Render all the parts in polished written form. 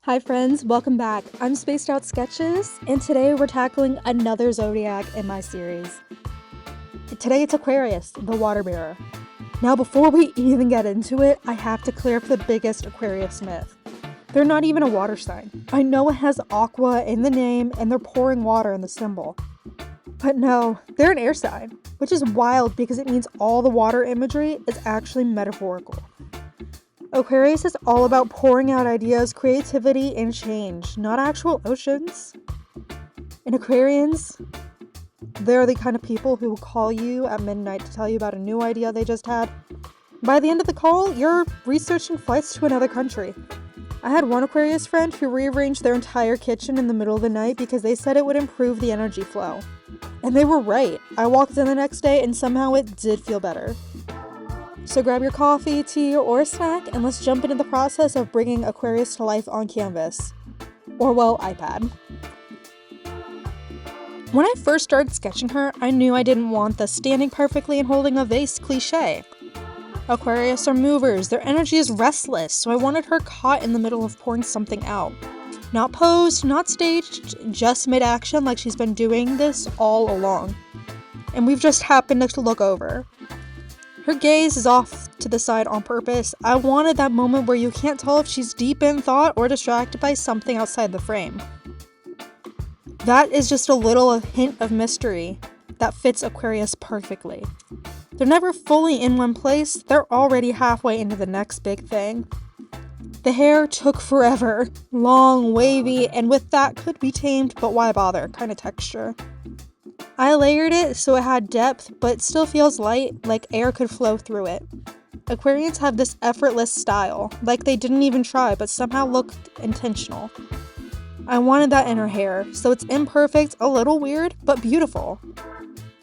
Hi friends, welcome back. I'm Spaced Out Sketches, and today we're tackling another Zodiac in my series. Today it's Aquarius, the water bearer. Now before we even get into it, I have to clear up the biggest Aquarius myth. They're not even a water sign. I know it has aqua in the name and they're pouring water in the symbol. But no, they're an air sign, which is wild because it means all the water imagery is actually metaphorical. Aquarius is all about pouring out ideas, creativity, and change, not actual oceans. And Aquarians, they're the kind of people who will call you at midnight to tell you about a new idea they just had. By the end of the call, you're researching flights to another country. I had one Aquarius friend who rearranged their entire kitchen in the middle of the night because they said it would improve the energy flow. And they were right. I walked in the next day and somehow it did feel better. So grab your coffee, tea, or a snack, and let's jump into the process of bringing Aquarius to life on canvas. Or, well, iPad. When I first started sketching her, I knew I didn't want the standing perfectly and holding a vase cliche. Aquarius are movers, their energy is restless, so I wanted her caught in the middle of pouring something out. Not posed, not staged, just mid-action like she's been doing this all along. And we've just happened to look over. Her gaze is off to the side on purpose. I wanted that moment where you can't tell if she's deep in thought or distracted by something outside the frame. That is just a little hint of mystery that fits Aquarius perfectly. They're never fully in one place, they're already halfway into the next big thing. The hair took forever, long, wavy, and with that could be tamed, but why bother kind of texture. I layered it so it had depth, but it still feels light, like air could flow through it. Aquarians have this effortless style, like they didn't even try, but somehow looked intentional. I wanted that in her hair, so it's imperfect, a little weird, but beautiful.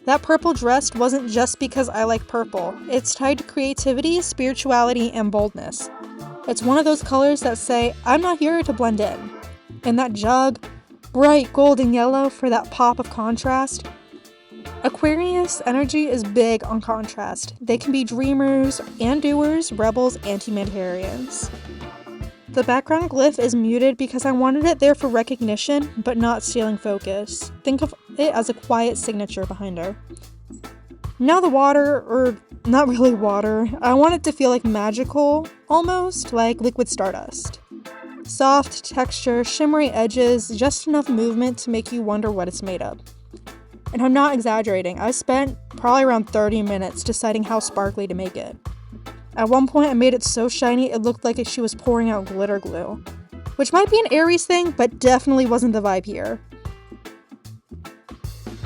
That purple dress wasn't just because I like purple. It's tied to creativity, spirituality, and boldness. It's one of those colors that say, I'm not here to blend in. And that jug, bright golden yellow for that pop of contrast. Aquarius energy is big on contrast. They can be dreamers and doers, rebels, anti-humanitarians. The background glyph is muted because I wanted it there for recognition, but not stealing focus. Think of it as a quiet signature behind her. Now the water, or not really water, I want it to feel like magical, almost like liquid stardust. Soft texture, shimmery edges, just enough movement to make you wonder what it's made of. And I'm not exaggerating, I spent probably around 30 minutes deciding how sparkly to make it. At one point I made it so shiny it looked like she was pouring out glitter glue. Which might be an Aries thing, but definitely wasn't the vibe here.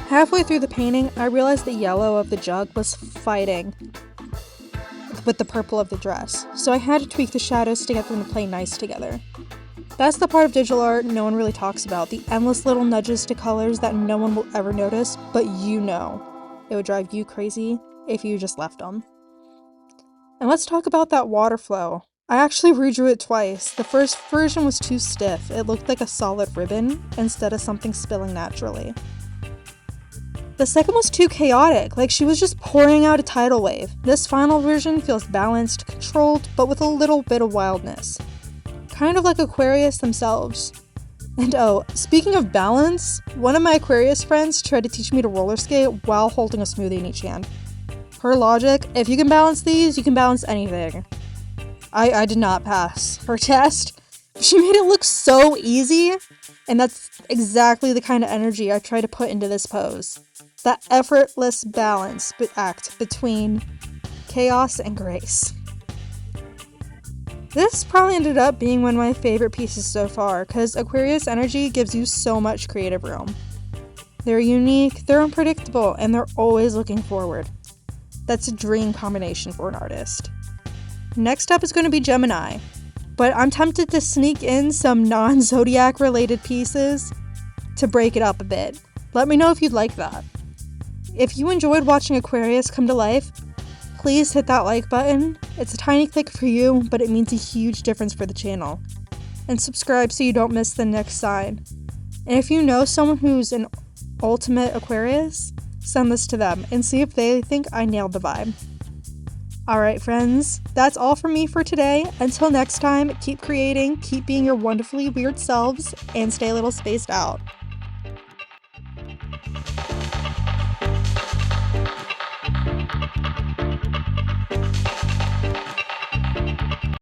Halfway through the painting, I realized the yellow of the jug was fighting with the purple of the dress, so I had to tweak the shadows to get them to play nice together. That's the part of digital art no one really talks about, the endless little nudges to colors that no one will ever notice, but you know. It would drive you crazy if you just left them. And let's talk about that water flow. I actually redrew it twice. The first version was too stiff. It looked like a solid ribbon instead of something spilling naturally. The second was too chaotic, like she was just pouring out a tidal wave. This final version feels balanced, controlled, but with a little bit of wildness. Kind of like Aquarius themselves. And oh, speaking of balance, one of my Aquarius friends tried to teach me to roller skate while holding a smoothie in each hand. Her logic, if you can balance these, you can balance anything. I did not pass her test. She made it look so easy, and that's exactly the kind of energy I try to put into this pose. That effortless balance act between chaos and grace. This probably ended up being one of my favorite pieces so far, because Aquarius energy gives you so much creative room. They're unique, they're unpredictable, and they're always looking forward. That's a dream combination for an artist. Next up is going to be Gemini, but I'm tempted to sneak in some non-Zodiac related pieces to break it up a bit. Let me know if you'd like that. If you enjoyed watching Aquarius come to life, please hit that like button. It's a tiny click for you, but it means a huge difference for the channel. And subscribe so you don't miss the next sign. And if you know someone who's an ultimate Aquarius, send this to them and see if they think I nailed the vibe. Alright friends, that's all from me for today. Until next time, keep creating, keep being your wonderfully weird selves, and stay a little spaced out.